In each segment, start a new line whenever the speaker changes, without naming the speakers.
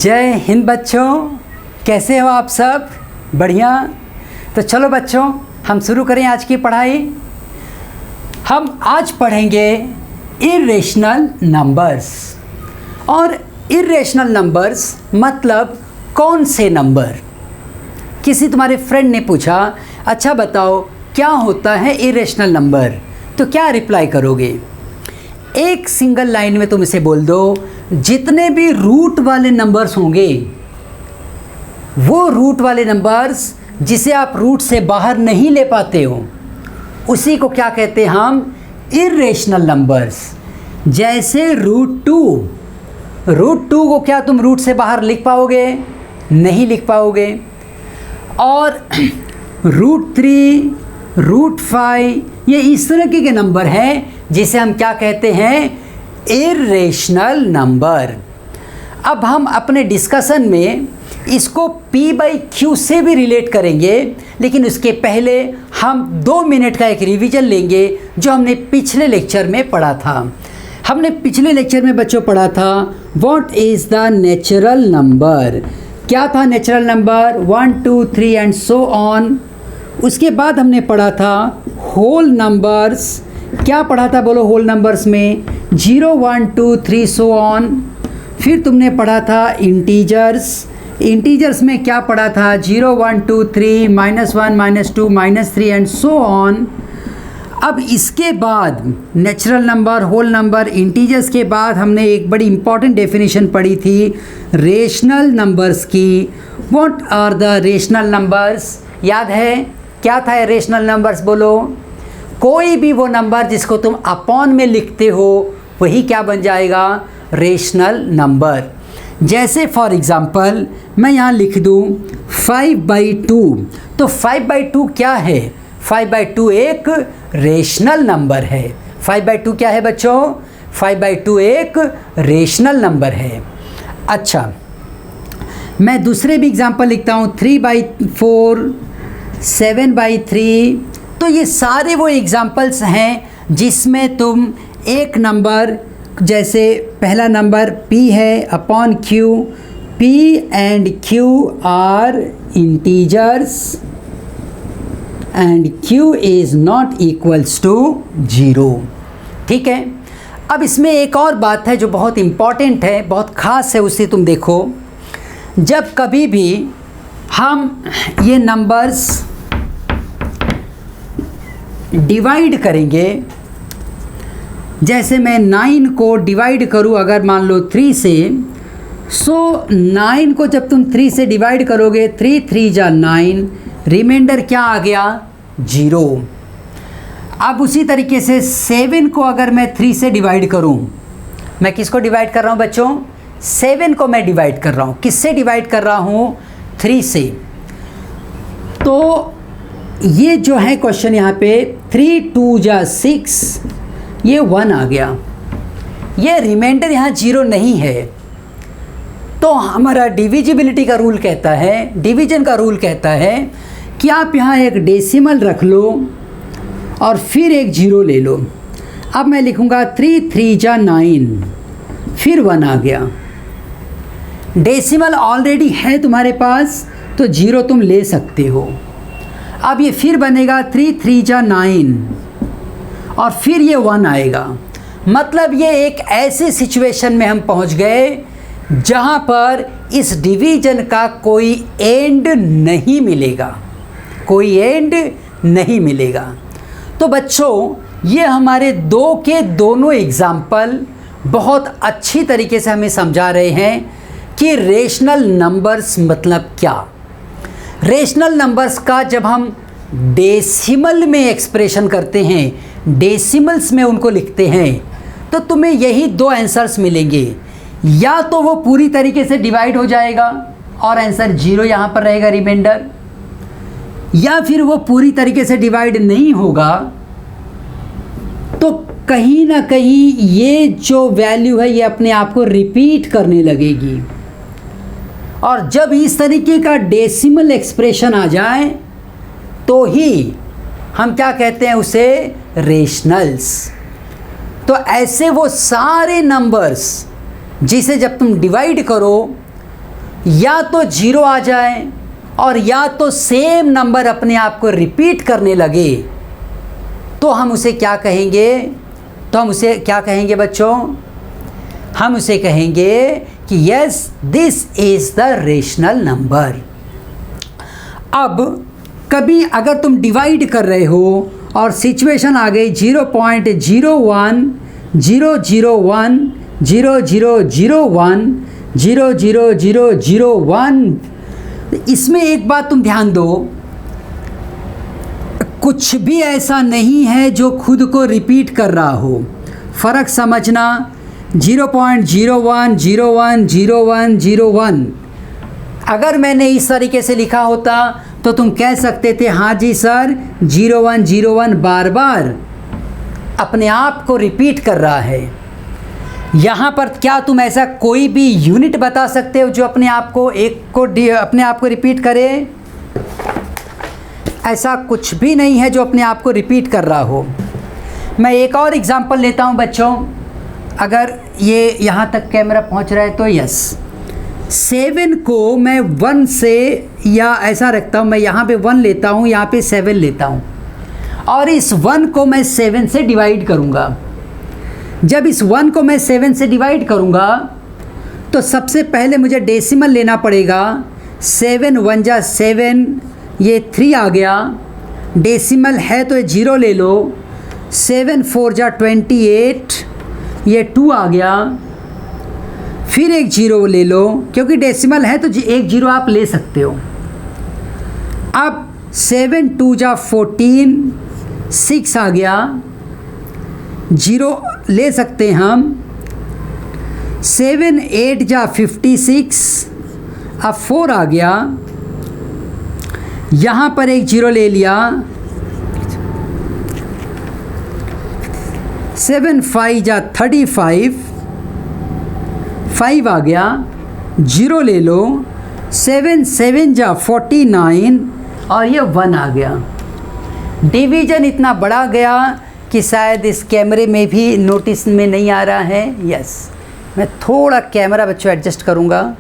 जय हिंद बच्चों, कैसे हो आप सब? बढ़िया। तो चलो बच्चों, हम शुरू करें आज की पढ़ाई। हम आज पढ़ेंगे इर्रेशनल नंबर्स। और इर्रेशनल नंबर्स मतलब कौन से नंबर। किसी तुम्हारे फ्रेंड ने पूछा, अच्छा बताओ क्या होता है इर्रेशनल नंबर, तो क्या रिप्लाई करोगे? एक सिंगल लाइन में तुम इसे बोल दो, जितने भी रूट वाले नंबर्स होंगे, वो रूट वाले नंबर्स जिसे आप रूट से बाहर नहीं ले पाते हो, उसी को क्या कहते हैं हम? Irrational numbers. जैसे रूट टू को क्या तुम रूट से बाहर लिख पाओगे? नहीं लिख पाओगे। और √3, √5 ये इस तरह के नंबर हैं जिसे हम क्या कहते हैं? Irrational number. अब हम अपने डिस्कशन में इसको P/Q से भी रिलेट करेंगे, लेकिन उसके पहले हम 2 मिनट का एक रिवीजन लेंगे जो हमने पिछले लेक्चर में पढ़ा था। हमने पिछले लेक्चर में बच्चों पढ़ा था what is the natural number. क्या था natural number? 1, 2, 3 and so on. उसके बाद हमने पढ़ा था होल नंबर्स। क्या पढ़ा था बोलो होल नंबर्स में? 0, 1, 2, 3 सो ऑन। फिर तुमने पढ़ा था इंटीजर्स। इंटीजर्स में क्या पढ़ा था? 0, 1, 2, 3, -1, -2, -3 एंड सो ऑन। अब इसके बाद natural number, whole number, integers के बाद हमने एक बड़ी इंपॉर्टेंट डेफिनेशन पढ़ी थी रेशनल नंबर्स की। What are the rational numbers? याद है क्या था रेशनल नंबर्स? बोलो। कोई भी वो नंबर जिसको तुम अपॉन में लिखते हो वही क्या बन जाएगा? Rational number. जैसे फॉर एग्ज़ाम्पल मैं यहाँ लिख दूँ 5/2, तो 5/2 क्या है? 5/2 एक रेशनल नंबर है। 5/2 क्या है बच्चों? 5/2 एक रेशनल नंबर है। अच्छा, मैं दूसरे भी एग्जाम्पल लिखता हूँ 3/4, 7/3। तो ये सारे वो एग्जाम्पल्स हैं जिसमें तुम एक नंबर, जैसे पहला नंबर P है upon Q, P and Q are integers and Q is not equals to 0। ठीक है। अब इसमें एक और बात है जो बहुत इम्पॉर्टेंट है, बहुत ख़ास है, उसे तुम देखो। जब कभी भी हम ये नंबर्स डिवाइड करेंगे, जैसे मैं 9 को डिवाइड करूं अगर मान लो 3 से, सो 9 को जब तुम 3 से डिवाइड करोगे, 3 3 जा 9, रिमाइंडर क्या आ गया? 0। अब उसी तरीके से 7 को अगर मैं 3 से डिवाइड करूं, मैं किसको डिवाइड कर रहा हूं बच्चों? 7 को मैं डिवाइड कर रहा हूं। किससे डिवाइड कर रहा हूं? 3 से। तो ये जो है क्वेश्चन यहाँ पे 3 2 जा 6, ये 1 आ गया। ये रिमाइंडर यहाँ 0 नहीं है। तो हमारा डिविजिबिलिटी का रूल कहता है, डिवीजन का रूल कहता है कि आप यहाँ एक डेसिमल रख लो और फिर एक 0 ले लो। अब मैं लिखूँगा 3 3 जा 9, फिर 1 आ गया। डेसिमल ऑलरेडी है तुम्हारे पास, तो 0 तुम ले सकते हो। अब ये फिर बनेगा 3 3 जा 9 और फिर ये 1 आएगा। मतलब ये एक ऐसी सिचुएशन में हम पहुंच गए जहां पर इस डिवीजन का कोई एंड नहीं मिलेगा, कोई एंड नहीं मिलेगा। तो बच्चों, ये हमारे दो के दोनों एग्जाम्पल बहुत अच्छी तरीके से हमें समझा रहे हैं कि रेशनल नंबर्स मतलब क्या। रेशनल नंबर्स का जब हम डेसिमल में एक्सप्रेशन करते हैं, डेसिमल्स में उनको लिखते हैं, तो तुम्हें यही 2 आंसर्स मिलेंगे। या तो वो पूरी तरीके से डिवाइड हो जाएगा और आंसर 0 यहाँ पर रहेगा रिमाइंडर, या फिर वो पूरी तरीके से डिवाइड नहीं होगा, तो कहीं ना कहीं ये जो वैल्यू है ये अपने आप को रिपीट करने लगेगी। और जब इस तरीके का डेसिमल एक्सप्रेशन आ जाए तो ही हम क्या कहते हैं उसे? रेशनल्स। तो ऐसे वो सारे नंबर्स जिसे जब तुम डिवाइड करो या तो 0 आ जाए और या तो सेम नंबर अपने आप को रिपीट करने लगे, तो हम उसे क्या कहेंगे? बच्चों, हम उसे कहेंगे कि yes, this is the rational number. अब कभी अगर तुम डिवाइड कर रहे हो और सिचुएशन आ गई 0.01 001 0001 00001, इसमें एक बात तुम ध्यान दो, कुछ भी ऐसा नहीं है जो खुद को रिपीट कर रहा हो। फ़र्क समझना, 0.01 01 01 01 अगर मैंने इस तरीके से लिखा होता तो तुम कह सकते थे हाँ जी सर, 01 01 बार बार अपने आप को रिपीट कर रहा है। यहाँ पर क्या तुम ऐसा कोई भी यूनिट बता सकते हो जो अपने आप को रिपीट करे? ऐसा कुछ भी नहीं है जो अपने आप को रिपीट कर रहा हो। मैं एक और एग्जांपल लेता हूँ बच्चों, अगर ये यहाँ तक कैमरा पहुँच रहा है तो यस, 7 को मैं 1 से या ऐसा रखता हूँ, मैं यहाँ पे 1 लेता हूँ, यहाँ पे 7 लेता हूँ और इस 1 को मैं 7 से डिवाइड करूँगा। जब इस 1 को मैं 7 से डिवाइड करूँगा तो सबसे पहले मुझे डेसिमल लेना पड़ेगा। 7 1 जा 7, ये 3 आ गया, डेसिमल है तो ये 0 ले लो। 7 4 जा 28, ये 2 आ गया, फिर एक 0 ले लो, क्योंकि डेसिमल है तो एक 0 आप ले सकते हो। अब 7 2 जा 14, 6 आ गया, 0 ले सकते हैं हम। 7 8 जा 56, अब 4 आ गया, यहाँ पर एक 0 ले लिया। 7 5 जा 35, 5 आ गया, 0 ले लो। 7 7 जा 49 और ये 1 आ गया। डिवीज़न इतना बड़ा गया कि शायद इस कैमरे में भी नोटिस में नहीं आ रहा है। यस, मैं थोड़ा कैमरा बच्चों एडजस्ट करूँगा,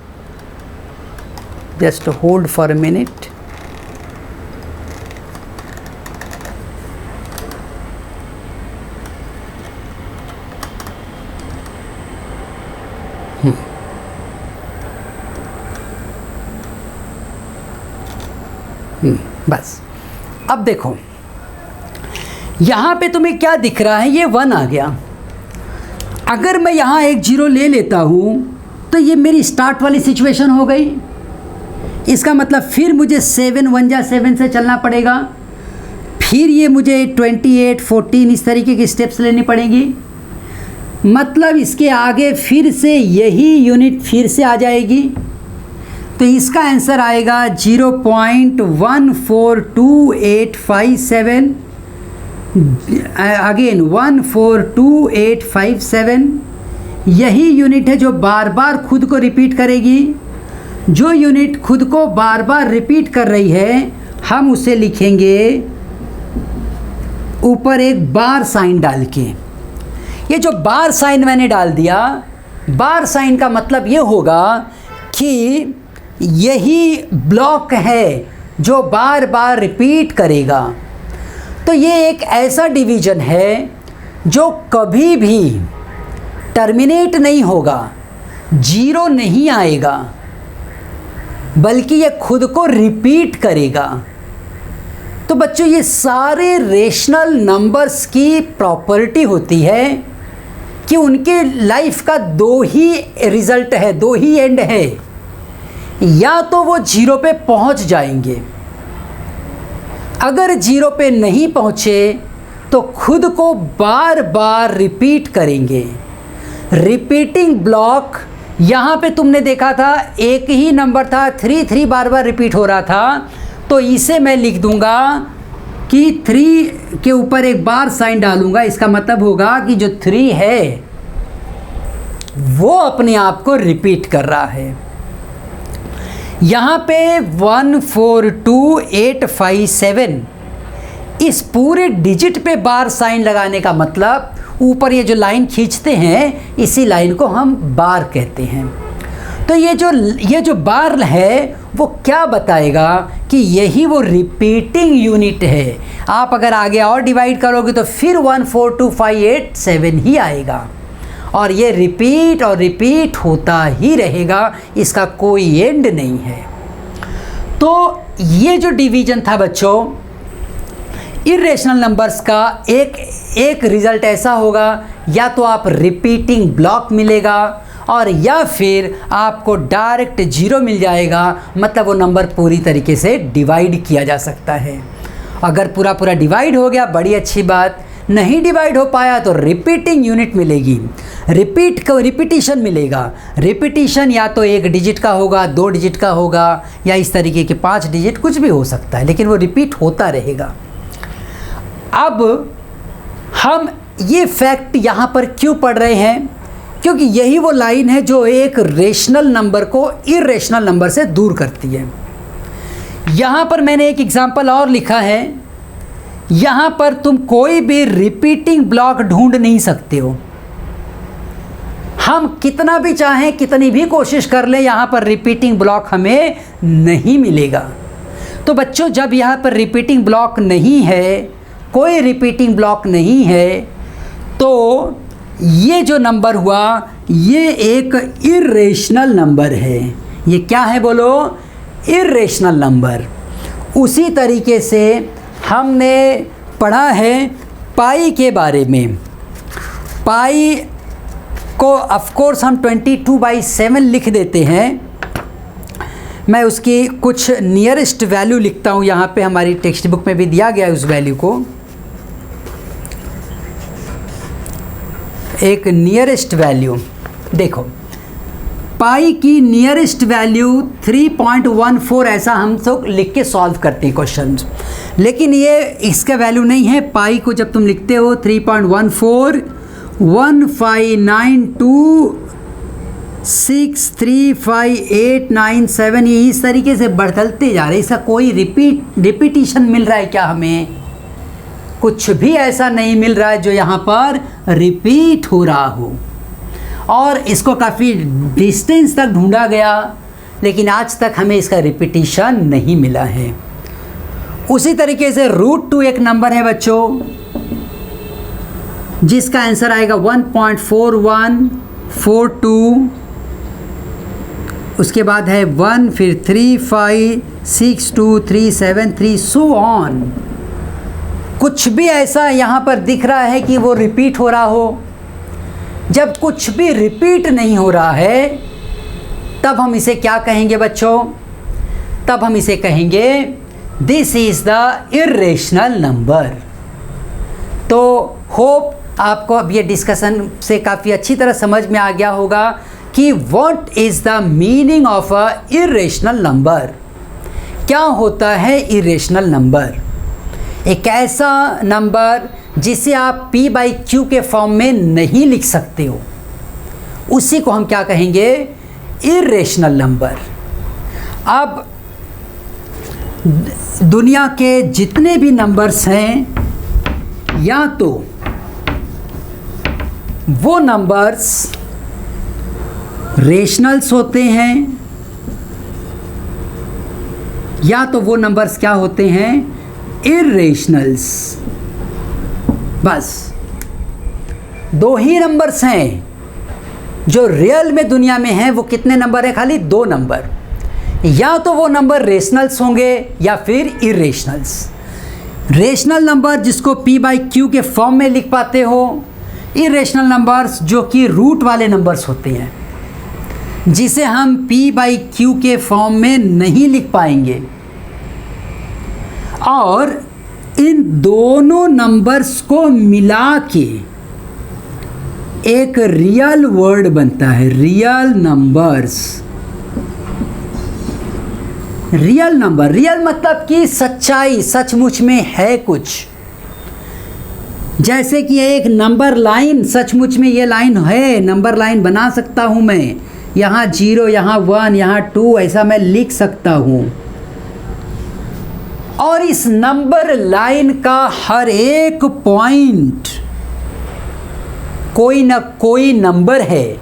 just hold for a minute. बस अब देखो यहाँ पे तुम्हें क्या दिख रहा है, ये 1 आ गया। अगर मैं यहाँ एक 0 ले लेता हूँ तो ये मेरी स्टार्ट वाली सिचुएशन हो गई। इसका मतलब फिर मुझे 7 1 जा 7 से चलना पड़ेगा, फिर ये मुझे 28 14 इस तरीके की स्टेप्स लेनी पड़ेंगी। मतलब इसके आगे फिर से यही यूनिट फिर से आ जाएगी। तो इसका आंसर आएगा 0.142857, अगेन 142857। यही यूनिट है जो बार बार खुद को रिपीट करेगी। जो यूनिट खुद को बार बार रिपीट कर रही है हम उसे लिखेंगे ऊपर एक बार साइन डाल के। ये जो बार साइन मैंने डाल दिया, बार साइन का मतलब ये होगा कि यही ब्लॉक है जो बार बार रिपीट करेगा। तो ये एक ऐसा डिवीज़न है जो कभी भी टर्मिनेट नहीं होगा, 0 नहीं आएगा, बल्कि ये खुद को रिपीट करेगा। तो बच्चों ये सारे रेशनल नंबर्स की प्रॉपर्टी होती है कि उनके लाइफ का 2 ही रिज़ल्ट है, 2 ही एंड है। या तो वो 0 पे पहुंच जाएंगे, अगर 0 पे नहीं पहुंचे तो खुद को बार बार रिपीट करेंगे। रिपीटिंग ब्लॉक, यहाँ पे तुमने देखा था एक ही नंबर था, 3 3 बार बार रिपीट हो रहा था, तो इसे मैं लिख दूंगा कि 3 के ऊपर एक बार साइन डालूंगा। इसका मतलब होगा कि जो 3 है वो अपने आप को रिपीट कर रहा है। यहाँ पे 142857 इस पूरे डिजिट पे बार साइन लगाने का मतलब, ऊपर ये जो लाइन खींचते हैं इसी लाइन को हम बार कहते हैं। तो ये जो बार है वो क्या बताएगा कि यही वो रिपीटिंग यूनिट है। आप अगर आगे और डिवाइड करोगे तो फिर 1 4 2 5 8 7 ही आएगा, और ये रिपीट और रिपीट होता ही रहेगा, इसका कोई एंड नहीं है। तो ये जो डिवीजन था बच्चों इर्रेशनल नंबर्स का, एक रिज़ल्ट ऐसा होगा, या तो आप रिपीटिंग ब्लॉक मिलेगा और या फिर आपको डायरेक्ट जीरो मिल जाएगा, मतलब वो नंबर पूरी तरीके से डिवाइड किया जा सकता है। अगर पूरा डिवाइड हो गया बड़ी अच्छी बात, नहीं डिवाइड हो पाया तो रिपीटिंग यूनिट मिलेगी, रिपीटिशन मिलेगा। रिपीटिशन या तो 1 डिजिट का होगा, 2 डिजिट का होगा, या इस तरीके के 5 डिजिट, कुछ भी हो सकता है, लेकिन वो रिपीट होता रहेगा। अब हम ये फैक्ट यहाँ पर क्यों पढ़ रहे हैं? क्योंकि यही वो लाइन है जो एक रेशनल नंबर को इर्रेशनल नंबर से दूर करती है। यहाँ पर मैंने एक एग्जांपल और लिखा है, यहाँ पर तुम कोई भी रिपीटिंग ब्लॉक ढूंढ नहीं सकते हो। हम कितना भी चाहें, कितनी भी कोशिश कर लें, यहाँ पर रिपीटिंग ब्लॉक हमें नहीं मिलेगा। तो बच्चों जब यहाँ पर रिपीटिंग ब्लॉक नहीं है, कोई रिपीटिंग ब्लॉक नहीं है, तो ये जो नंबर हुआ ये एक इर्रेशनल नंबर है। ये क्या है बोलो? Irrational number. उसी तरीके से हमने पढ़ा है पाई के बारे में। पाई को ऑफ कोर्स हम 22/7 लिख देते हैं। मैं उसकी कुछ नियरेस्ट वैल्यू लिखता हूँ, यहाँ पे हमारी टेक्स्ट बुक में भी दिया गया है उस वैल्यू को। एक नियरेस्ट वैल्यू देखो, पाई की नियरेस्ट वैल्यू 3.14 ऐसा हम सब लिख के सॉल्व करते हैं क्वेश्चन, लेकिन ये इसका वैल्यू नहीं है। पाई को जब तुम लिखते हो 3.14 1592635897, ये इस तरीके से बढ़ते जा रहे हैं। इसका कोई रिपीटिशन मिल रहा है क्या? हमें कुछ भी ऐसा नहीं मिल रहा है जो यहाँ पर रिपीट हो रहा हो। और इसको काफ़ी डिस्टेंस तक ढूंढा गया, लेकिन आज तक हमें इसका रिपीटिशन नहीं मिला है। उसी तरीके से √2 एक नंबर है बच्चों, जिसका आंसर आएगा 1.4142। उसके बाद है 1, फिर 3, 5, 6, 2, 3, 7, 3 सो ऑन। कुछ भी ऐसा यहाँ पर दिख रहा है कि वो रिपीट हो रहा हो। जब कुछ भी रिपीट नहीं हो रहा है तब हम इसे क्या कहेंगे बच्चों? तब हम इसे कहेंगे this is the irrational number. तो होप आपको अब ये डिस्कशन से काफ़ी अच्छी तरह समझ में आ गया होगा कि what is the meaning of a irrational number. क्या होता है इर्रेशनल नंबर? एक ऐसा नंबर जिसे आप p/q के फॉर्म में नहीं लिख सकते हो, उसी को हम क्या कहेंगे? Irrational number. अब दुनिया के जितने भी नंबर्स हैं, या तो वो नंबर्स रेशनल्स होते हैं, या तो वो नंबर्स क्या होते हैं? इर्रेशनल्स। बस 2 ही नंबर्स हैं जो रियल में दुनिया में हैं। वो कितने नंबर हैं? खाली 2 नंबर। या तो वो नंबर रेशनल्स होंगे या फिर इर्रेशनल्स। रेशनल नंबर जिसको p/q के फॉर्म में लिख पाते हो, इर्रेशनल नंबर्स जो कि रूट वाले नंबर्स होते हैं, जिसे हम p/q के फॉर्म में नहीं लिख पाएंगे। और इन दोनों नंबर्स को मिला के एक रियल वर्ड बनता है, real numbers. Real number, real मतलब कि सच्चाई, सचमुच में है कुछ। जैसे कि एक नंबर लाइन, सचमुच में ये लाइन है, नंबर लाइन बना सकता हूँ मैं, यहाँ 0, यहाँ 1, यहाँ 2, ऐसा मैं लिख सकता हूँ। और इस नंबर लाइन का हर एक पॉइंट कोई ना कोई नंबर है।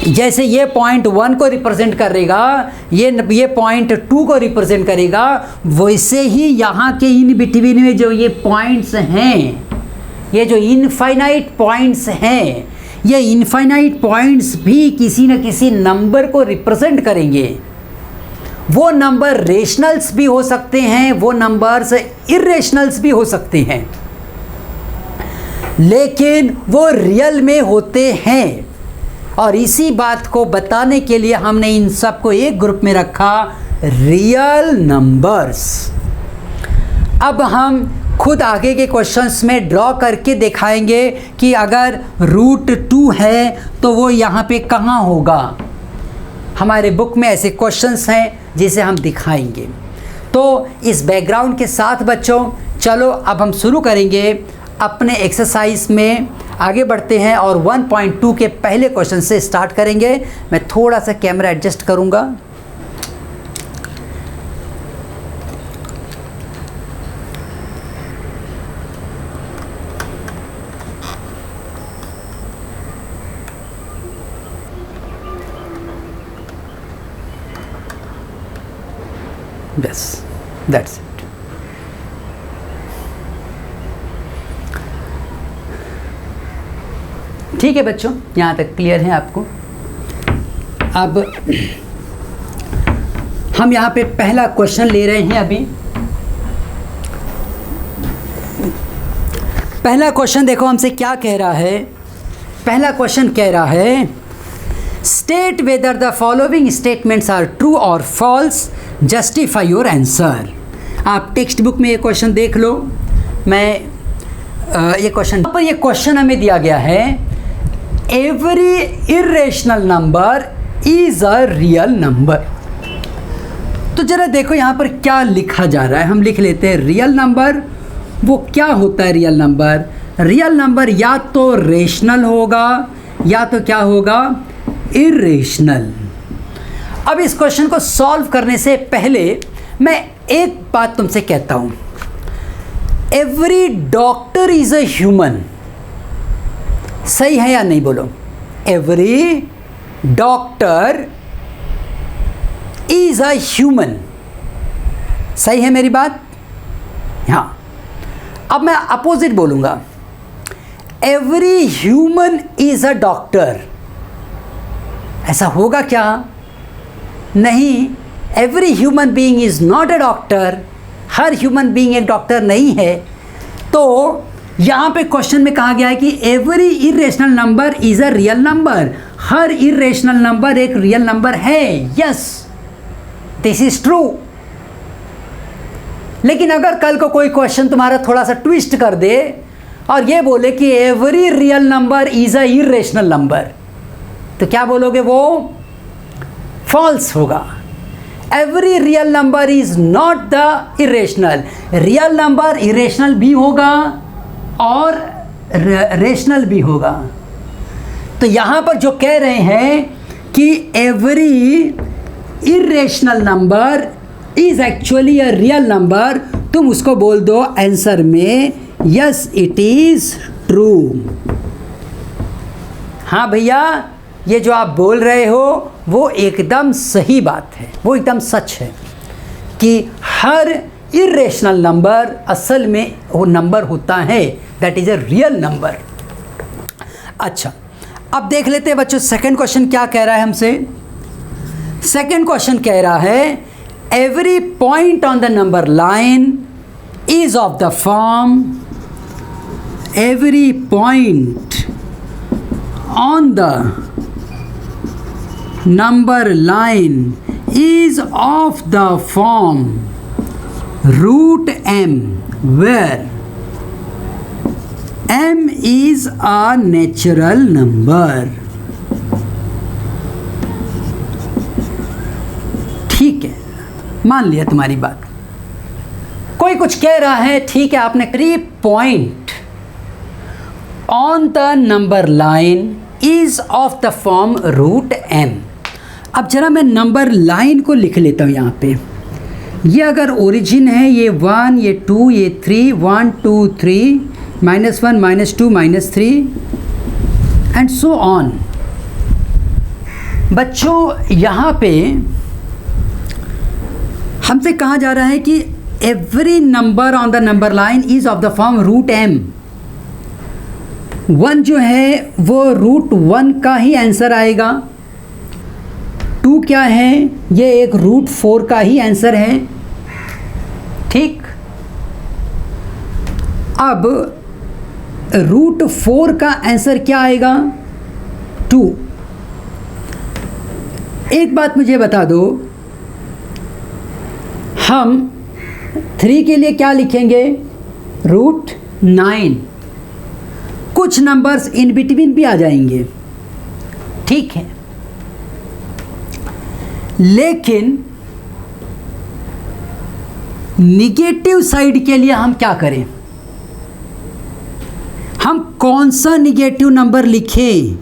जैसे ये पॉइंट 1 को रिप्रेजेंट करेगा, ये पॉइंट 2 को रिप्रेजेंट करेगा, वैसे ही यहाँ के इन बिटवीन में जो ये पॉइंट्स हैं, ये जो इनफाइनाइट पॉइंट्स हैं, ये इनफाइनाइट पॉइंट्स भी किसी न किसी नंबर को रिप्रेजेंट करेंगे। वो नंबर रेशनल्स भी हो सकते हैं, वो नंबर्स इरेशनल्स भी हो सकते हैं, लेकिन वो रियल में होते हैं। और इसी बात को बताने के लिए हमने इन सबको एक ग्रुप में रखा, रियल नंबर्स। अब हम खुद आगे के क्वेश्चंस में ड्रॉ करके दिखाएंगे कि अगर √2 है तो वो यहाँ पे कहाँ होगा। हमारे बुक में ऐसे क्वेश्चंस हैं जिसे हम दिखाएंगे। तो इस बैकग्राउंड के साथ बच्चों, चलो अब हम शुरू करेंगे अपने एक्सरसाइज में, आगे बढ़ते हैं और 1.2 के पहले क्वेश्चन से स्टार्ट करेंगे। मैं थोड़ा सा कैमरा एडजस्ट करूँगा। बस दैट्स इट। ठीक है बच्चों, यहाँ तक क्लियर है आपको। अब हम यहाँ पे पहला क्वेश्चन ले रहे हैं। अभी पहला क्वेश्चन देखो हमसे क्या कह रहा है। पहला क्वेश्चन कह रहा है, state whether the following statements are true और फॉल्स, जस्टिफाई योर आंसर। आप टेक्स्ट बुक में ये क्वेश्चन देख लो। मैं ये क्वेश्चन पर, ये क्वेश्चन हमें दिया गया है, every irrational number is a real number. तो जरा देखो यहाँ पर क्या लिखा जा रहा है। हम लिख लेते हैं रियल नंबर। वो क्या होता है रियल नंबर? रियल नंबर या तो रेशनल होगा या तो क्या होगा, इरेशनल। अब इस क्वेश्चन को सॉल्व करने से पहले मैं एक बात तुमसे कहता हूँ, every doctor is a human. सही है या नहीं बोलो? Every doctor is a human. सही है मेरी बात? हाँ। अब मैं अपोजिट बोलूँगा, every human is a doctor. ऐसा होगा क्या? नहीं, every human being is not a doctor. Her human being एक डॉक्टर नहीं है। तो यहाँ पे क्वेश्चन में कहा गया है कि every irrational number is a real number. Her irrational number एक रियल नंबर है। Yes, this is true. लेकिन अगर कल को कोई क्वेश्चन तुम्हारा थोड़ा सा ट्विस्ट कर दे और ये बोले कि every real number is a irrational number, तो क्या बोलोगे? वो फॉल्स होगा। Every real number is not the irrational. Real number irrational भी होगा और रेशनल भी होगा। तो यहाँ पर जो कह रहे हैं कि every irrational number is actually a real number, तुम उसको बोल दो आंसर में, यस इट इज ट्रू। हाँ भैया, ये जो आप बोल रहे हो वो एकदम सही बात है, वो एकदम सच है कि हर इरेशनल नंबर असल में वो नंबर होता है, that is a real number. अच्छा, अब देख लेते हैं बच्चों सेकंड क्वेश्चन क्या कह रहा है हमसे। सेकंड क्वेश्चन कह रहा है, every point on the number line is of the form, every point on the number line is of the form √m, where m is a natural number। ठीक है, मान लिया तुम्हारी बात। कोई कुछ कह रहा है, ठीक है, आपने 3 point on the number line is of the form √m। अब जरा मैं नंबर लाइन को लिख लेता हूँ यहाँ पे। ये अगर ओरिजिन है, ये 1, ये 2, ये 3, 1 2 3, -1 -2 -3 एंड सो ऑन। बच्चों यहाँ पे हमसे कहा जा रहा है कि every number on the number line is of the form root m. 1 जो है वो रूट 1 का ही आंसर आएगा। 2 क्या है, ये एक रूट 4 का ही आंसर है। ठीक, अब रूट 4 का आंसर क्या आएगा, 2। एक बात मुझे बता दो, हम 3 के लिए क्या लिखेंगे, रूट 9। कुछ नंबर्स इन बिटवीन भी आ जाएंगे, ठीक है, लेकिन निगेटिव साइड के लिए हम क्या करें, हम कौन सा निगेटिव नंबर लिखें।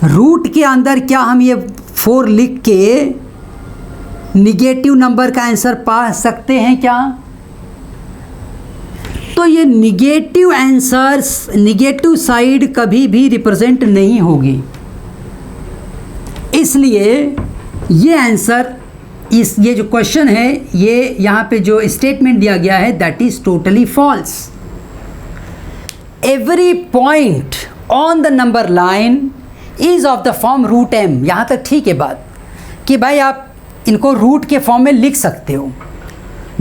रूट के अंदर क्या हम ये 4 लिख के निगेटिव नंबर का आंसर पा सकते हैं क्या? तो ये निगेटिव आंसर्स, निगेटिव साइड कभी भी रिप्रेजेंट नहीं होगी, इसलिए ये आंसर, ये जो क्वेश्चन है, ये यहाँ पे जो स्टेटमेंट दिया गया है, that is totally false. Every point on the number line is of the form root m. यहाँ तक ठीक है बात कि भाई आप इनको रूट के फॉर्म में लिख सकते हो।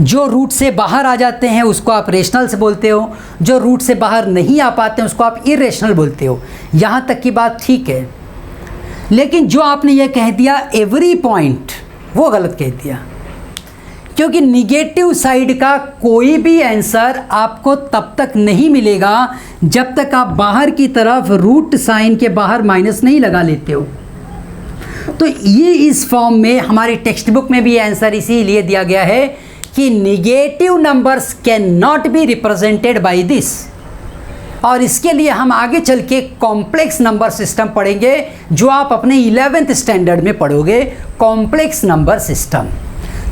जो रूट से बाहर आ जाते हैं उसको आप रेशनल्स बोलते हो, जो रूट से बाहर नहीं आ पाते हैं उसको आप इरेशनल बोलते हो। यहाँ तक की बात ठीक है, लेकिन जो आपने ये कह दिया एवरी पॉइंट, वो गलत कह दिया, क्योंकि निगेटिव साइड का कोई भी आंसर आपको तब तक नहीं मिलेगा जब तक आप बाहर की तरफ रूट साइन के बाहर माइनस नहीं लगा लेते हो। तो ये इस फॉर्म में हमारी टेक्स्ट बुक में भी आंसर इसीलिए दिया गया है कि negative numbers can not be represented by this. और इसके लिए हम आगे चल के कॉम्प्लेक्स नंबर सिस्टम पढ़ेंगे, जो आप अपने 11th स्टैंडर्ड में पढ़ोगे, कॉम्प्लेक्स नंबर सिस्टम।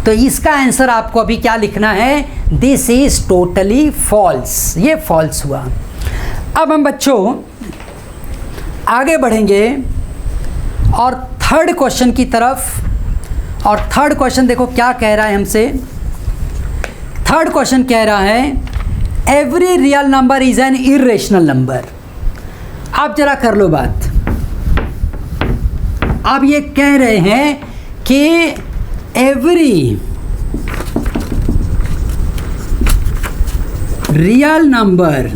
तो इसका आंसर आपको अभी क्या लिखना है, दिस इज टोटली फॉल्स। ये फॉल्स हुआ। अब हम बच्चों आगे बढ़ेंगे और थर्ड क्वेश्चन की तरफ। और थर्ड क्वेश्चन देखो क्या कह रहा है हमसे। थर्ड क्वेश्चन कह रहा है every real number is an irrational number. आप जरा कर लो बात। आप ये कह रहे हैं कि every real number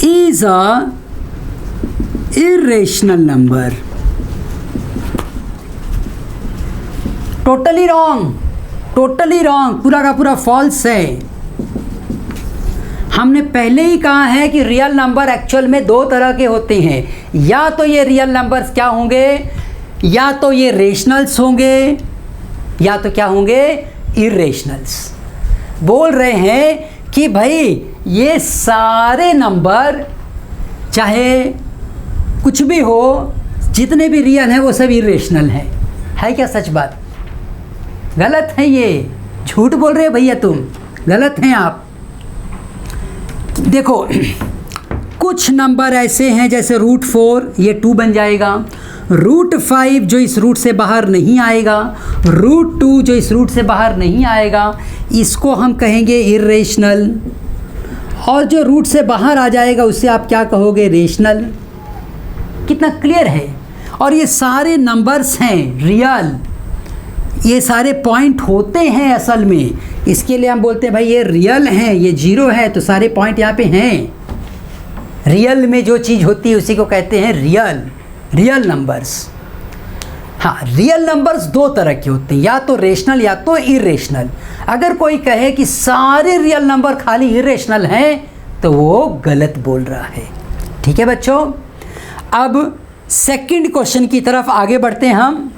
is a irrational number. Totally wrong, totally wrong, पूरा का पूरा फॉल्स है। हमने पहले ही कहा है कि रियल नंबर एक्चुअल में 2 तरह के होते हैं, या तो ये रियल नंबर्स क्या होंगे, या तो ये रेशनल्स होंगे, या तो क्या होंगे, इरेशनल्स। बोल रहे हैं कि भाई ये सारे नंबर चाहे कुछ भी हो, जितने भी रियल हैं वो सब इरेशनल हैं। है क्या सच बात? गलत है, ये झूठ बोल रहे हैं भैया, तुम गलत हैं आप। देखो कुछ नंबर ऐसे हैं जैसे रूट 4, ये 2 बन जाएगा। रूट 5 जो इस रूट से बाहर नहीं आएगा, रूट 2 जो इस रूट से बाहर नहीं आएगा, इसको हम कहेंगे इरेशनल। और जो रूट से बाहर आ जाएगा उससे आप क्या कहोगे, रेशनल। कितना क्लियर है। और ये सारे नंबर्स हैं रियल, ये सारे पॉइंट होते हैं असल में, इसके लिए हम बोलते हैं भाई ये रियल हैं, ये 0 है तो सारे पॉइंट यहाँ पे हैं। रियल में जो चीज़ होती है उसी को कहते हैं रियल, रियल नंबर्स। हाँ, रियल नंबर्स 2 तरह के होते हैं, या तो रेशनल या तो इरेशनल। अगर कोई कहे कि सारे रियल नंबर खाली इरेशनल हैं तो वो गलत बोल रहा है। ठीक है बच्चों, अब सेकंड क्वेश्चन की तरफ आगे बढ़ते हैं हम।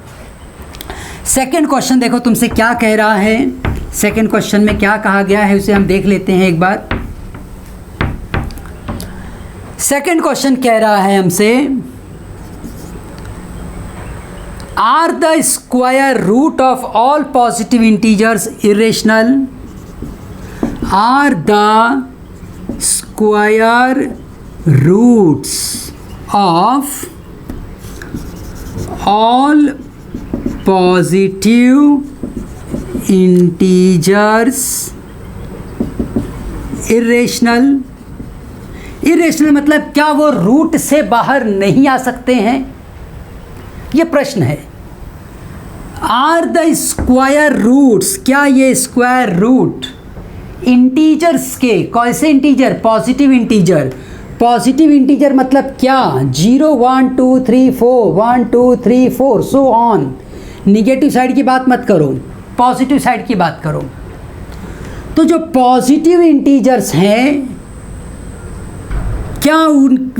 सेकंड क्वेश्चन देखो तुमसे क्या कह रहा है, सेकंड क्वेश्चन में क्या कहा गया है उसे हम देख लेते हैं एक बार। सेकंड क्वेश्चन कह रहा है हमसे, are the square root of all positive integers irrational? Are the square roots of all positive integers irrational. Irrational मतलब क्या वो रूट से बाहर नहीं आ सकते हैं, ये प्रश्न है। आर द स्क्वायर रूट्स, क्या ये स्क्वायर रूट इंटीजर्स के, कौन से integer, positive integer. Positive integer मतलब क्या, 0 1 2 3 4 1 2 3 4 सो ऑन। निगेटिव साइड की बात मत करो, पॉजिटिव साइड की बात करो। तो जो पॉजिटिव इंटीजर्स हैं क्या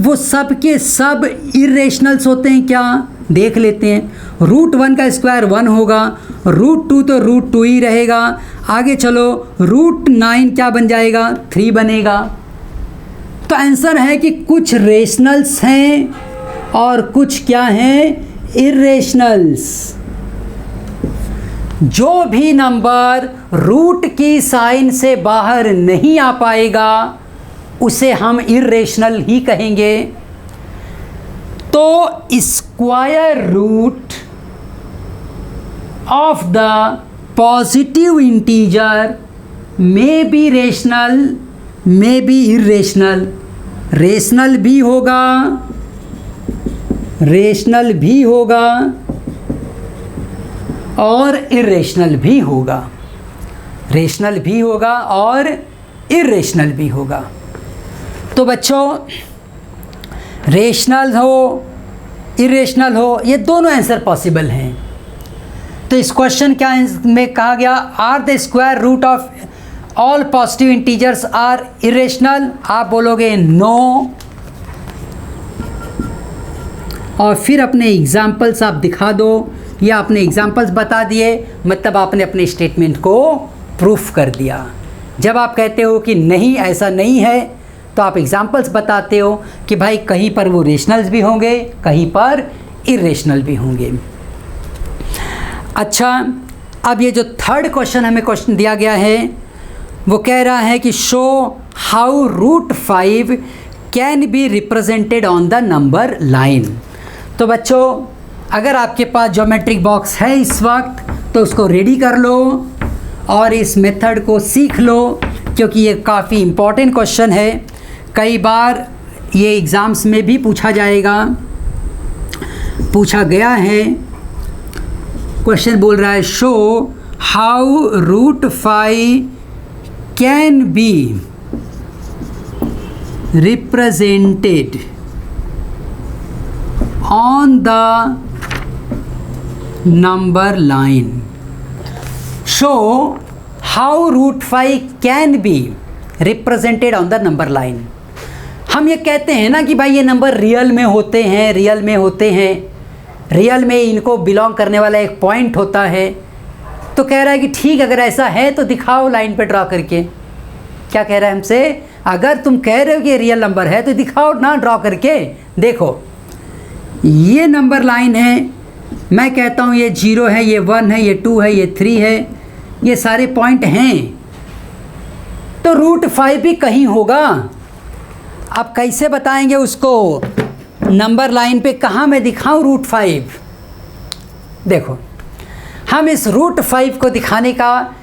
वो सब के सब इर्रेशनल्स होते हैं क्या, देख लेते हैं। रूट 1 का स्क्वायर 1 होगा, रूट 2 तो रूट 2 ही रहेगा। आगे चलो, रूट 9 क्या बन जाएगा, 3 बनेगा। तो आंसर है कि कुछ रेशनल्स हैं और कुछ क्या हैं, इर्रेशनल्स। जो भी नंबर रूट की साइन से बाहर नहीं आ पाएगा उसे हम इर्रेशनल ही कहेंगे। तो square root of the positive integer may be rational, may be irrational. Rational भी होगा, रेशनल भी होगा और इर्रेशनल भी होगा, रेशनल भी होगा और इर्रेशनल भी होगा। तो बच्चों, रेशनल हो इरेशनल हो, ये दोनों आंसर पॉसिबल हैं। तो इस क्वेश्चन क्या में कहा गया, are the square root of all positive integers are irrational. आप बोलोगे नो, और फिर अपने एग्जाम्पल्स आप दिखा दो या अपने एग्जाम्पल्स बता दिए, मतलब आपने अपने स्टेटमेंट को प्रूफ कर दिया। जब आप कहते हो कि नहीं ऐसा नहीं है, तो आप एग्जाम्पल्स बताते हो कि भाई कहीं पर वो रेशनल्स भी होंगे, कहीं पर इरेशनल भी होंगे। अच्छा, अब ये जो थर्ड क्वेश्चन हमें क्वेश्चन दिया गया है वो कह रहा है कि show how root 5 can be represented on the number line. तो बच्चों, अगर आपके पास ज्योमेट्रिक बॉक्स है इस वक्त तो उसको रेडी कर लो और इस मेथड को सीख लो, क्योंकि ये काफ़ी इम्पॉर्टेंट क्वेश्चन है। कई बार ये एग्ज़ाम्स में भी पूछा जाएगा, पूछा गया है। क्वेश्चन बोल रहा है show how root 5 can be represented on the number line. Show how root 5 can be represented on the number line. हम ये कहते हैं ना कि भाई ये नंबर रियल में होते हैं, रियल में होते हैं, रियल में इनको बिलोंग करने वाला एक पॉइंट होता है। तो कह रहा है कि ठीक, अगर ऐसा है तो दिखाओ लाइन पे ड्रा करके। क्या कह रहा है हमसे, अगर तुम कह रहे हो कि रियल नंबर है तो दिखाओ ना ड्रा करके। देखो, ये नंबर लाइन है, मैं कहता हूँ ये 0 है, ये 1 है, ये 2 है, ये 3 है, ये सारे पॉइंट हैं, तो रूट 5 भी कहीं होगा। अब कैसे बताएंगे उसको नंबर लाइन पे, कहाँ मैं दिखाऊं रूट 5। देखो, हम इस रूट 5 को दिखाने का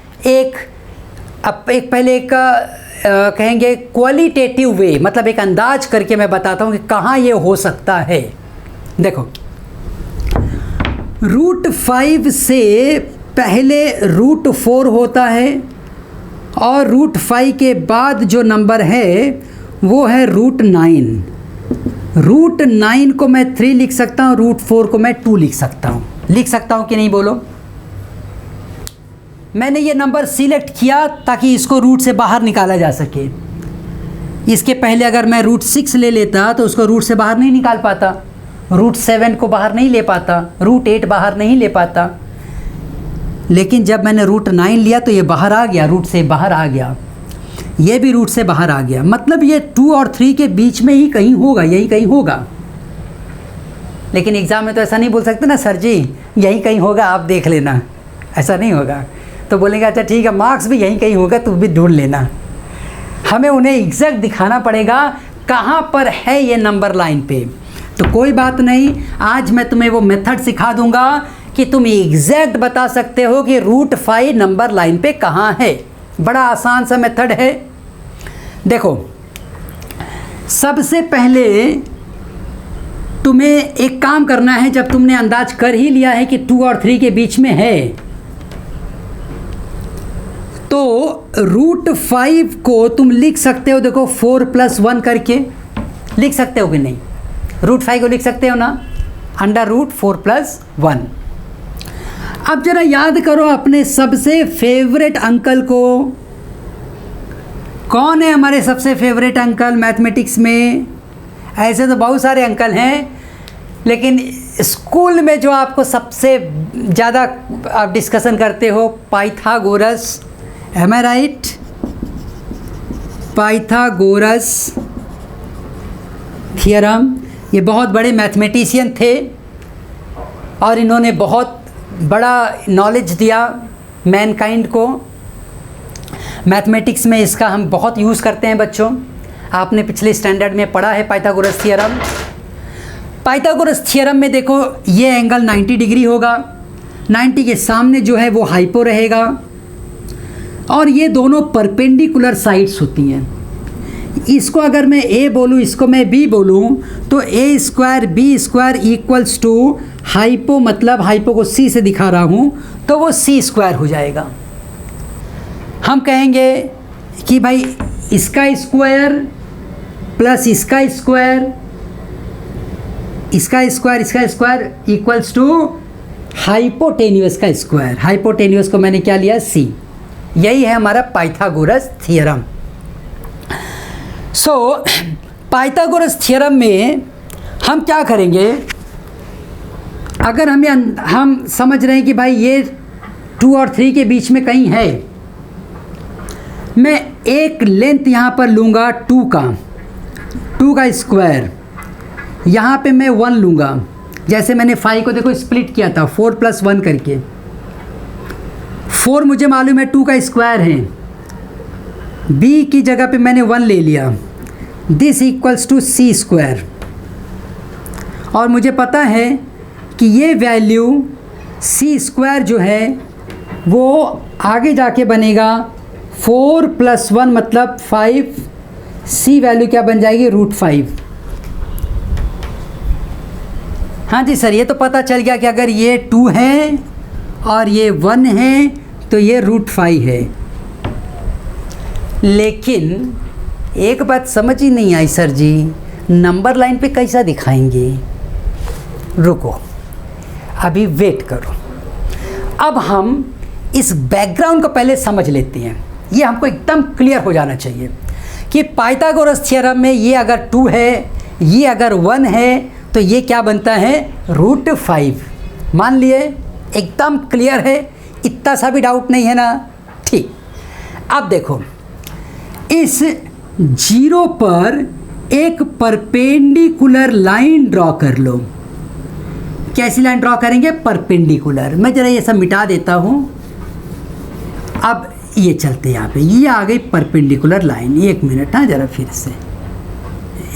पहले एक कहेंगे क्वालिटेटिव वे, मतलब एक अंदाज करके मैं बताता हूँ कि कहाँ ये हो सकता है। देखो, रूट 5 से पहले रूट 4 होता है और रूट 5 के बाद जो नंबर है वो है रूट 9। रूट 9 को मैं 3 लिख सकता हूँ, रूट 4 को मैं 2 लिख सकता हूँ। लिख सकता हूँ कि नहीं, बोलो। मैंने ये नंबर सिलेक्ट किया ताकि इसको रूट से बाहर निकाला जा सके। इसके पहले अगर मैं रूट 6 ले लेता तो उसको रूट से बाहर नहीं निकाल पाता, रूट 7 को बाहर नहीं ले पाता, रूट 8 बाहर नहीं ले पाता। लेकिन जब मैंने रूट 9 लिया तो ये बाहर आ गया, रूट से बाहर आ गया, ये भी रूट से बाहर आ गया। मतलब ये 2 और 3 के बीच में ही कहीं होगा, यही कहीं होगा। लेकिन एग्ज़ाम में तो ऐसा नहीं बोल सकते ना, सर जी यही कहीं होगा, आप देख लेना, ऐसा नहीं होगा। तो बोलेंगे अच्छा ठीक है, मार्क्स भी यहीं कहीं होगा, तू भी ढूंढ लेना। हमें उन्हें एग्जैक्ट दिखाना पड़ेगा कहाँ पर है ये नंबर लाइन पे। तो कोई बात नहीं, आज मैं तुम्हें वो मेथड सिखा दूंगा कि तुम एग्जैक्ट बता सकते हो कि √5 नंबर लाइन पे कहाँ है। बड़ा आसान सा मेथड है। देखो, सबसे पहले तुम्हें एक काम करना है, जब तुमने अंदाज कर ही लिया है कि 2 और 3 के बीच में है, तो √5 को तुम लिख सकते हो, देखो 4 + 1 करके लिख सकते हो कि नहीं? √5 को लिख सकते हो ना, √4 + 1। अब जरा याद करो अपने सबसे फेवरेट अंकल को। कौन है हमारे सबसे फेवरेट अंकल मैथमेटिक्स में? ऐसे तो बहुत सारे अंकल हैं, लेकिन स्कूल में जो आपको सबसे ज़्यादा आप डिस्कशन करते हो, पाइथागोरस। एम आई राइट? Pythagoras theorem. ये बहुत बड़े मैथमेटिशियन थे और इन्होंने बहुत बड़ा नॉलेज दिया मैनकाइंड को। मैथमेटिक्स में इसका हम बहुत यूज़ करते हैं बच्चों। आपने पिछले स्टैंडर्ड में पढ़ा है पाइथागोरस थियरम। पाइथागोरस थियरम में देखो, ये एंगल 90 डिग्री होगा, 90 के सामने जो है वो हाइपो रहेगा, और ये दोनों परपेंडिकुलर साइड्स होती हैं। इसको अगर मैं a बोलूँ, इसको मैं b बोलूँ, तो a² b² = हाइपो, मतलब हाइपो को c से दिखा रहा हूँ तो वो c² हो जाएगा। हम कहेंगे कि भाई इसका स्क्वायर प्लस इसका स्क्वायर, इसका स्क्वायर इक्वल्स टू हाइपोटेन्यूस का स्क्वायर। हाइपोटेन्यूस को मैंने क्या लिया? c। यही है हमारा पाइथागोरस थियरम। पाइथागोरस थियरम में हम क्या करेंगे, अगर हम समझ रहे हैं कि भाई ये 2 और 3 के बीच में कहीं है, मैं एक लेंथ यहाँ पर लूँगा 2 का स्क्वायर, यहाँ पे मैं 1 लूँगा। जैसे मैंने 5 को देखो स्प्लिट किया था 4 + 1 करके। 4 मुझे मालूम है 2 का स्क्वायर है, b की जगह पे मैंने 1 ले लिया। दिस इक्वल्स टू c², और मुझे पता है कि ये वैल्यू c² जो है वो आगे जाके बनेगा 4 + 1 मतलब 5, c वैल्यू क्या बन जाएगी? √5। हाँ जी सर, ये तो पता चल गया कि अगर ये 2 है और ये 1 है तो ये √5 है। लेकिन एक बात समझ ही नहीं आई सर जी, नंबर लाइन पे कैसा दिखाएंगे? रुको, अभी वेट करो। अब हम इस बैकग्राउंड को पहले समझ लेते हैं। ये हमको एकदम क्लियर हो जाना चाहिए कि पाइथागोरस थ्योरम में ये अगर 2 है, ये अगर 1 है, तो ये क्या बनता है? √5। मान लिए? एकदम क्लियर है, इतना सा भी डाउट नहीं है ना? ठीक। अब देखो, इस 0 पर एक परपेंडिकुलर लाइन ड्रॉ कर लो। कैसी लाइन ड्रॉ करेंगे? परपेंडिकुलर। मैं ज़रा ये सब मिटा देता हूँ। अब ये चलते यहाँ पे, ये आ गई परपेंडिकुलर लाइन। 1 मिनट, हाँ ज़रा फिर से,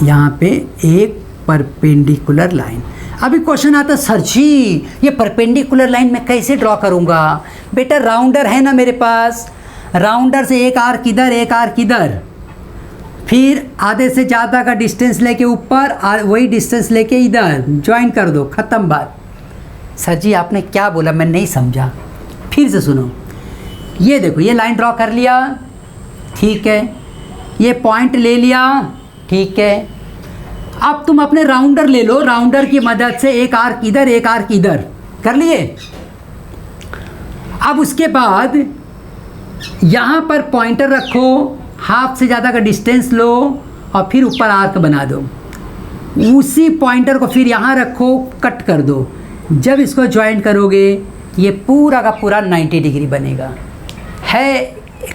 यहाँ पे एक परपेंडिकुलर लाइन। अभी क्वेश्चन आता, सर जी ये परपेंडिकुलर लाइन मैं कैसे ड्रॉ करूँगा? बेटा राउंडर है ना मेरे पास, राउंडर से एक आर्क इधर, एक आर्क इधर, फिर आधे से ज़्यादा का डिस्टेंस लेके ऊपर, वही डिस्टेंस लेके इधर ज्वाइन कर दो, ख़त्म बात। सर जी आपने क्या बोला? मैं नहीं समझा, फिर से सुनो। ये देखो, ये लाइन ड्रॉ कर लिया, ठीक है, ये पॉइंट ले लिया, ठीक है। अब तुम अपने राउंडर ले लो, राउंडर की मदद से एक आर्क इधर, एक आर्क इधर कर लिए। अब उसके बाद यहाँ पर पॉइंटर रखो, हाफ से ज़्यादा का डिस्टेंस लो और फिर ऊपर आर्क बना दो। उसी पॉइंटर को फिर यहाँ रखो, कट कर दो। जब इसको ज्वाइन करोगे ये पूरा का पूरा 90 डिग्री बनेगा। है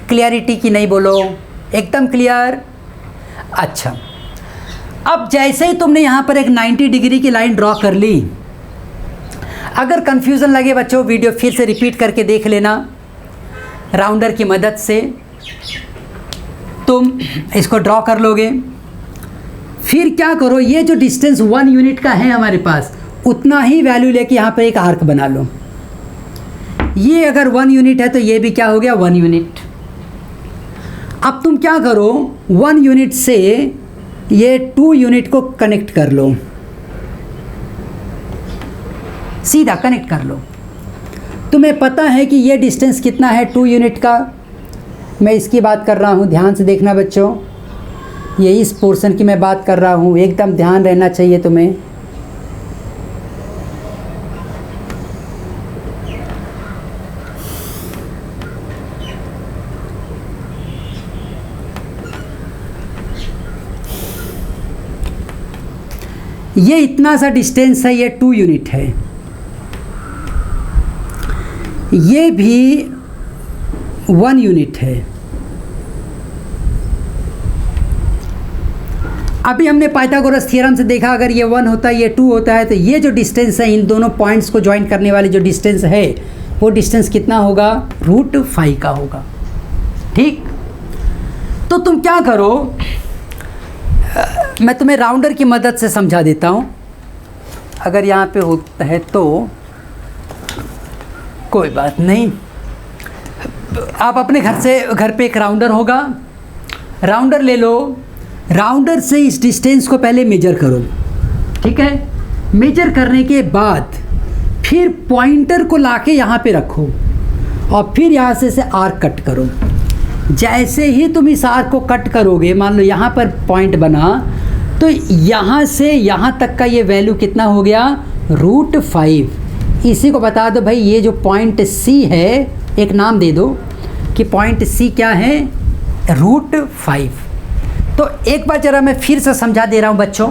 क्लियरिटी की नहीं बोलो? एकदम क्लियर। अच्छा, अब जैसे ही तुमने यहाँ पर एक 90 डिग्री की लाइन ड्रॉ कर ली, अगर कन्फ्यूज़न लगे बच्चों, वीडियो फिर से रिपीट करके देख लेना। राउंडर की मदद से तुम इसको ड्रॉ कर लोगे। फिर क्या करो, ये जो डिस्टेंस 1 यूनिट का है हमारे पास, उतना ही वैल्यू लेके यहाँ पे एक आर्क बना लो। ये अगर 1 यूनिट है तो ये भी क्या हो गया, 1 यूनिट। अब तुम क्या करो, 1 यूनिट से ये 2 यूनिट को कनेक्ट कर लो, सीधा कनेक्ट कर लो। तुम्हें पता है कि ये डिस्टेंस कितना है 2 यूनिट का, मैं इसकी बात कर रहा हूँ, ध्यान से देखना बच्चों, ये इस पोर्शन की मैं बात कर रहा हूँ, एकदम ध्यान रहना चाहिए तुम्हें। ये इतना सा डिस्टेंस है, ये 2 यूनिट है, ये भी 1 यूनिट है। अभी हमने पाइथागोरस थ्योरम से देखा, अगर ये 1 होता है, ये 2 होता है, तो ये जो डिस्टेंस है, इन दोनों पॉइंट्स को ज्वाइन करने वाली जो डिस्टेंस है, वो डिस्टेंस कितना होगा, √5 का होगा। ठीक, तो तुम क्या करो, मैं तुम्हें राउंडर की मदद से समझा देता हूँ, अगर यहाँ पे होता है तो कोई बात नहीं। आप अपने घर पे एक राउंडर होगा, राउंडर ले लो, राउंडर से इस डिस्टेंस को पहले मेजर करो, ठीक है। मेजर करने के बाद फिर पॉइंटर को लाके यहाँ पे रखो और फिर यहाँ से इसे आर्क कट करो। जैसे ही तुम इस आर्क को कट करोगे, मान लो यहाँ पर पॉइंट बना, तो यहाँ से यहाँ तक का ये वैल्यू कितना हो गया, √5। इसी को बता दो भाई, ये जो पॉइंट C है, एक नाम दे दो कि पॉइंट C क्या है, √5। तो एक बार ज़रा मैं फिर से समझा दे रहा हूँ बच्चों,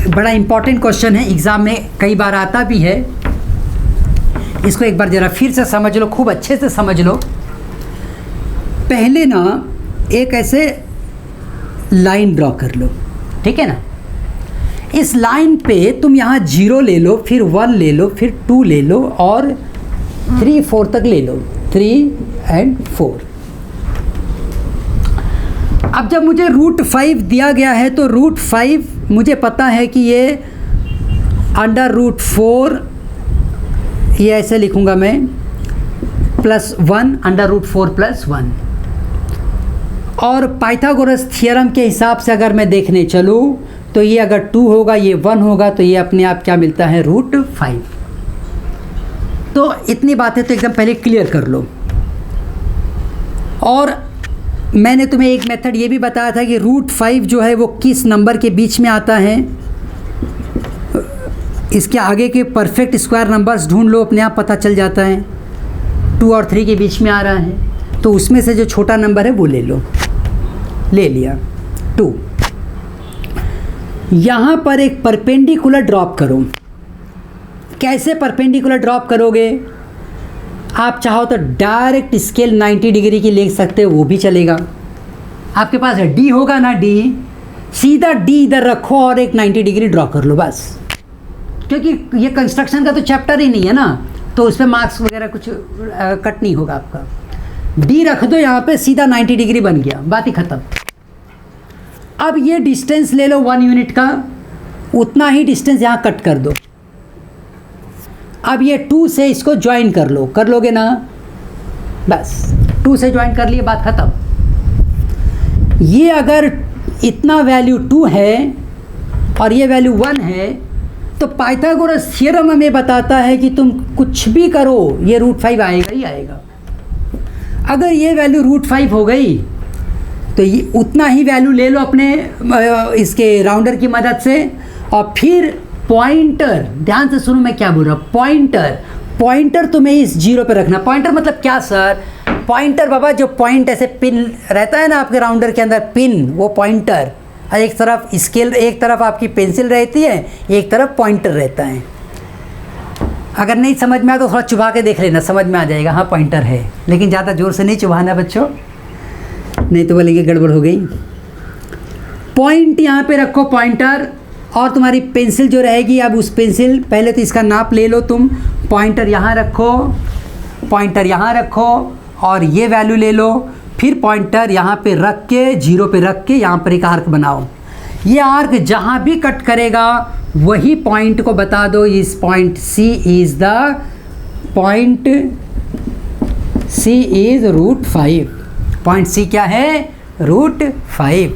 बड़ा इम्पॉर्टेंट क्वेश्चन है, एग्ज़ाम में कई बार आता भी है, इसको एक बार ज़रा फिर से समझ लो, खूब अच्छे से समझ लो। पहले ना एक ऐसे लाइन ड्रॉ कर लो, ठीक है ना। इस लाइन पे तुम यहाँ 0 ले लो, फिर 1 ले लो, फिर 2 ले लो और 3 4 तक ले लो, 3 और 4। अब जब मुझे √5 दिया गया है, तो √5 मुझे पता है कि ये √4, ये ऐसे लिखूँगा मैं, +1 √4 +1। और पाइथागोरस थ्योरम के हिसाब से अगर मैं देखने चलूँ, तो ये अगर 2 होगा, ये 1 होगा, तो ये अपने आप क्या मिलता है, √5। तो इतनी बातें तो एकदम पहले क्लियर कर लो। और मैंने तुम्हें एक मेथड ये भी बताया था कि √5 जो है वो किस नंबर के बीच में आता है। इसके आगे के परफेक्ट स्क्वायर नंबर्स ढूंढ लो, अपने आप पता चल जाता है। 2 और 3 के बीच में आ रहा है, तो उसमें से जो छोटा नंबर है वो ले लो, ले लिया 2। यहाँ पर एक परपेंडिकुलर ड्रॉप करो। कैसे परपेंडिकुलर ड्रॉप करोगे, आप चाहो तो डायरेक्ट स्केल 90 डिग्री की ले सकते हो, वो भी चलेगा। आपके पास D होगा ना, D, सीधा D इधर रखो और एक 90 डिग्री ड्रॉ कर लो बस। क्योंकि ये कंस्ट्रक्शन का तो चैप्टर ही नहीं है ना, तो उस पर मार्क्स वगैरह कुछ कट नहीं होगा आपका। D रख दो यहाँ पे, सीधा 90 डिग्री बन गया, बात ही ख़त्म। अब ये डिस्टेंस ले लो 1 यूनिट का, उतना ही डिस्टेंस यहाँ कट कर दो। अब ये 2 से इसको ज्वाइन कर लो, कर लोगे ना, बस 2 से ज्वाइन कर लिए, बात ख़त्म। ये अगर इतना वैल्यू 2 है और ये वैल्यू 1 है, तो पाइथागोरस थ्योरम हमें बताता है कि तुम कुछ भी करो, ये √5 आएगा ही आएगा। अगर ये वैल्यू √5 हो गई, तो ये उतना ही वैल्यू ले लो अपने इसके राउंडर की मदद से, और फिर पॉइंटर, ध्यान से सुनो मैं क्या बोल रहा हूँ, पॉइंटर तुम्हें इस 0 पे रखना। पॉइंटर मतलब क्या सर, पॉइंटर बाबा जो पॉइंट ऐसे पिन रहता है ना आपके राउंडर के अंदर, पिन, वो पॉइंटर। एक तरफ स्केल, एक तरफ आपकी पेंसिल रहती है, एक तरफ पॉइंटर रहता है। अगर नहीं समझ में आया तो थोड़ा चुभा के देख लेना, समझ में आ जाएगा। हाँ पॉइंटर है, लेकिन ज़्यादा ज़ोर से नहीं चुभाना बच्चों, नहीं तो बोलेंगे गड़बड़ हो गई। पॉइंट यहाँ पे रखो, पॉइंटर, और तुम्हारी पेंसिल जो रहेगी, अब उस पेंसिल, पहले तो इसका नाप ले लो तुम, पॉइंटर यहाँ रखो, पॉइंटर यहाँ रखो, और ये वैल्यू ले लो। फिर पॉइंटर यहाँ पे रख के, 0 पे रख के यहाँ पर एक आर्क बनाओ। ये आर्क जहाँ भी कट करेगा वही पॉइंट को बता दो, इस point C is the point, C is √5। Point C क्या है? √5।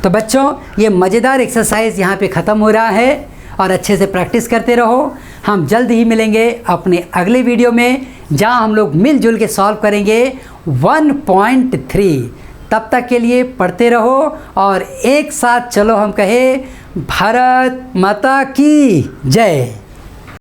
तो बच्चों ये मज़ेदार एक्सरसाइज यहाँ पे ख़त्म हो रहा है और अच्छे से प्रैक्टिस करते रहो। हम जल्द ही मिलेंगे अपने अगले वीडियो में जहाँ हम लोग मिलजुल के सॉल्व करेंगे 1.3। तब तक के लिए पढ़ते रहो और एक साथ चलो हम कहे भारत माता की जय।